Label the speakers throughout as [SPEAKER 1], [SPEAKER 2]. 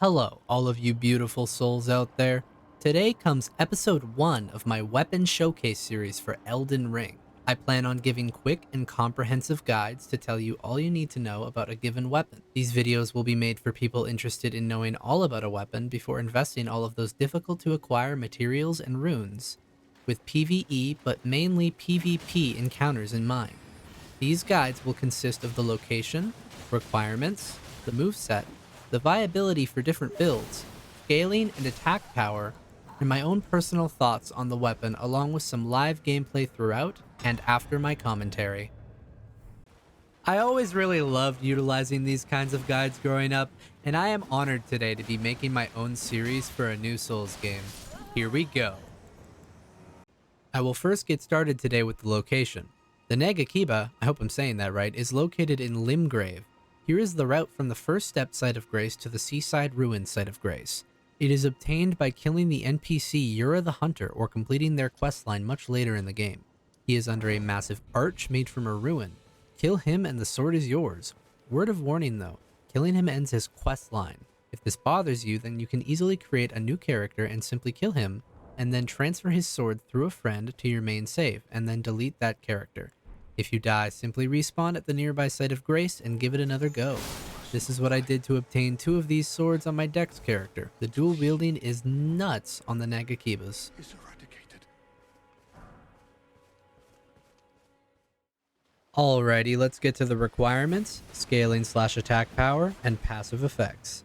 [SPEAKER 1] Hello, all of you beautiful souls out there. Today comes episode 1 of my weapon showcase series for Elden Ring. I plan on giving quick and comprehensive guides to tell you all you need to know about a given weapon. These videos will be made for people interested in knowing all about a weapon before investing all of those difficult to acquire materials and runes, with PvE but mainly PvP encounters in mind. These guides will consist of the location, requirements, the moveset, the viability for different builds, scaling and attack power, and my own personal thoughts on the weapon along with some live gameplay throughout and after my commentary. I always really loved utilizing these kinds of guides growing up, and I am honored today to be making my own series for a new Souls game. Here we go. I will first get started today with the location. The Nagakiba, I hope I'm saying that right, is located in Limgrave. Here is the route from the first step site of Grace to the seaside ruins site of Grace. It is obtained by killing the NPC Yura the Hunter or completing their questline much later in the game. He is under a massive arch made from a ruin. Kill him and the sword is yours. Word of warning though, killing him ends his questline. If this bothers you, then you can easily create a new character and simply kill him, and then transfer his sword through a friend to your main save, and then delete that character. If you die, simply respawn at the nearby site of Grace and give it another go. This is what I did to obtain 2 of these swords on my Dex character. The dual wielding is nuts on the Nagakibas. Alrighty, let's get to the requirements, scaling/attack power, and passive effects.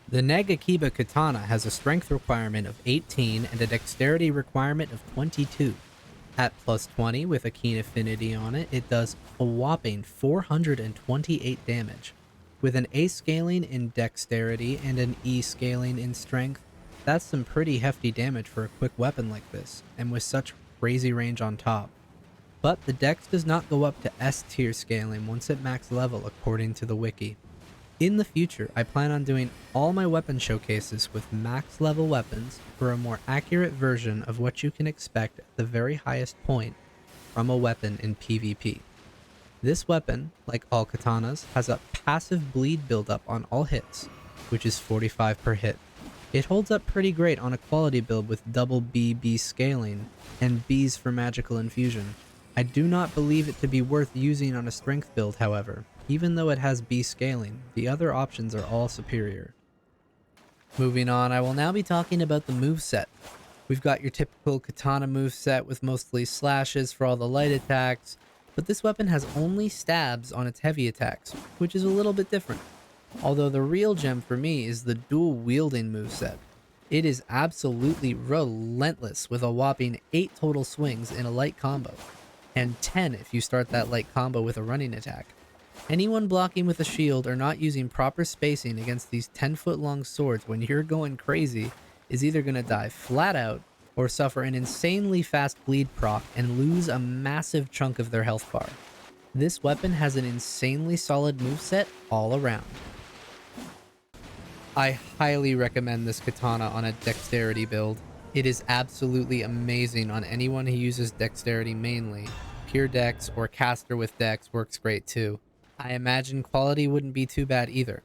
[SPEAKER 1] The Nagakiba katana has a strength requirement of 18 and a dexterity requirement of 22. At plus 20 with a keen affinity on it, it does a whopping 428 damage. With an A scaling in dexterity and an E scaling in strength, that's some pretty hefty damage for a quick weapon like this, and with such crazy range on top. But the dex does not go up to S tier scaling once at max level according to the wiki. In the future, I plan on doing all my weapon showcases with max level weapons for a more accurate version of what you can expect at the very highest point from a weapon in PvP. This weapon, like all katanas, has a passive bleed buildup on all hits, which is 45 per hit. It holds up pretty great on a quality build with double BB scaling and Bs for magical infusion. I do not believe it to be worth using on a strength build, however. Even though it has B scaling, the other options are all superior. Moving on, I will now be talking about the moveset. We've got your typical katana moveset with mostly slashes for all the light attacks, but this weapon has only stabs on its heavy attacks, which is a little bit different. Although the real gem for me is the dual wielding moveset. It is absolutely relentless with a whopping 8 total swings in a light combo, and 10 if you start that light combo with a running attack. Anyone blocking with a shield or not using proper spacing against these 10-foot long swords when you're going crazy is either going to die flat out or suffer an insanely fast bleed proc and lose a massive chunk of their health bar. This weapon has an insanely solid moveset all around. I highly recommend this katana on a dexterity build. It is absolutely amazing on anyone who uses dexterity mainly. Pure dex or caster with dex works great too. I imagine quality wouldn't be too bad either.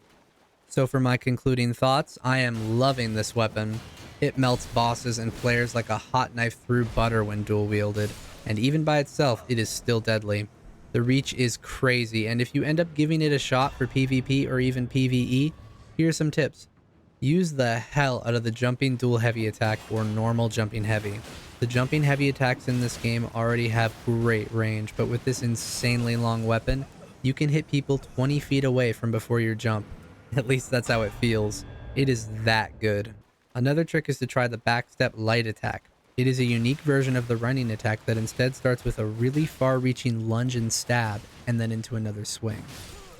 [SPEAKER 1] So for my concluding thoughts, I am loving this weapon. It melts bosses and players like a hot knife through butter when dual wielded, and even by itself, it is still deadly. The reach is crazy, and if you end up giving it a shot for PvP or even PvE, here are some tips. Use the hell out of the jumping dual heavy attack or normal jumping heavy. The jumping heavy attacks in this game already have great range, but with this insanely long weapon, you can hit people 20 feet away from before your jump. At least that's how it feels. It is that good. Another trick is to try the backstep light attack. It is a unique version of the running attack that instead starts with a really far-reaching lunge and stab, and then into another swing.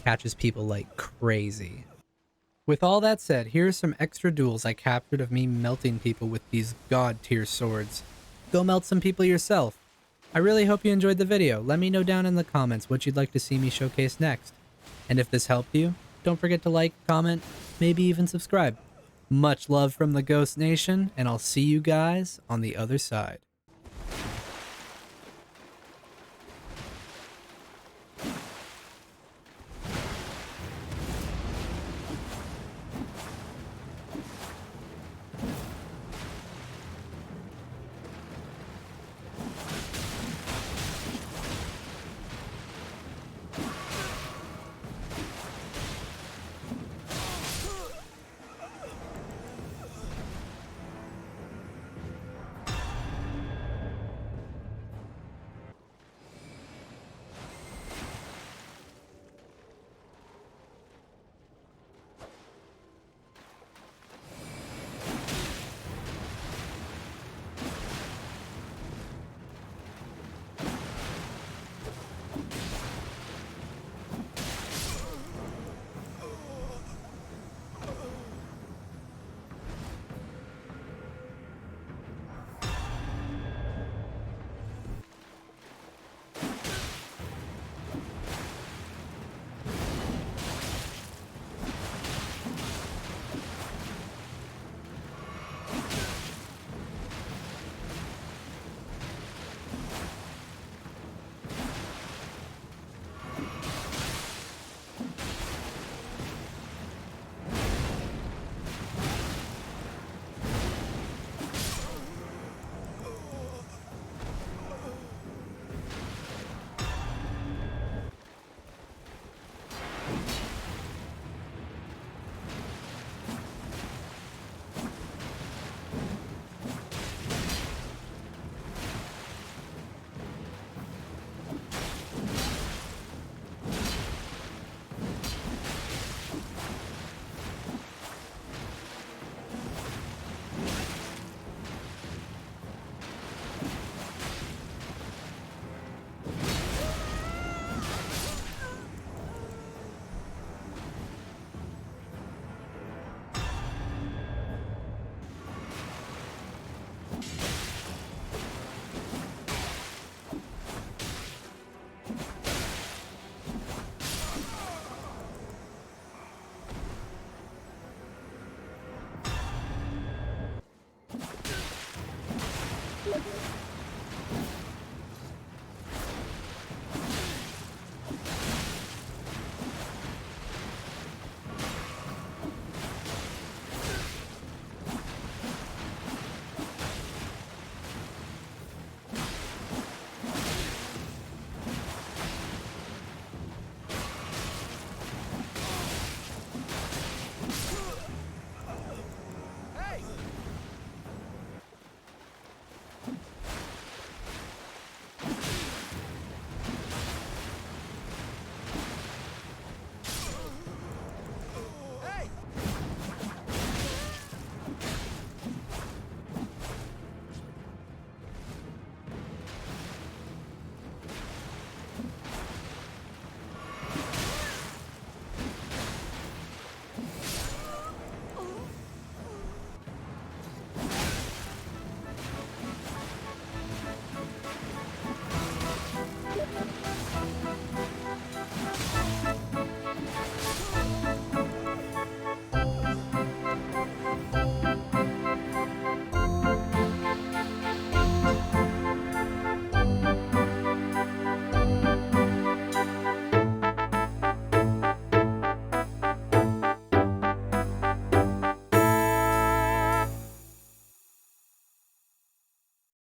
[SPEAKER 1] Catches people like crazy. With all that said, here are some extra duels I captured of me melting people with these god-tier swords. Go melt some people yourself. I really hope you enjoyed the video. Let me know down in the comments what you'd like to see me showcase next. And if this helped you, don't forget to like, comment, maybe even subscribe. Much love from the Ghost Nation, and I'll see you guys on the other side.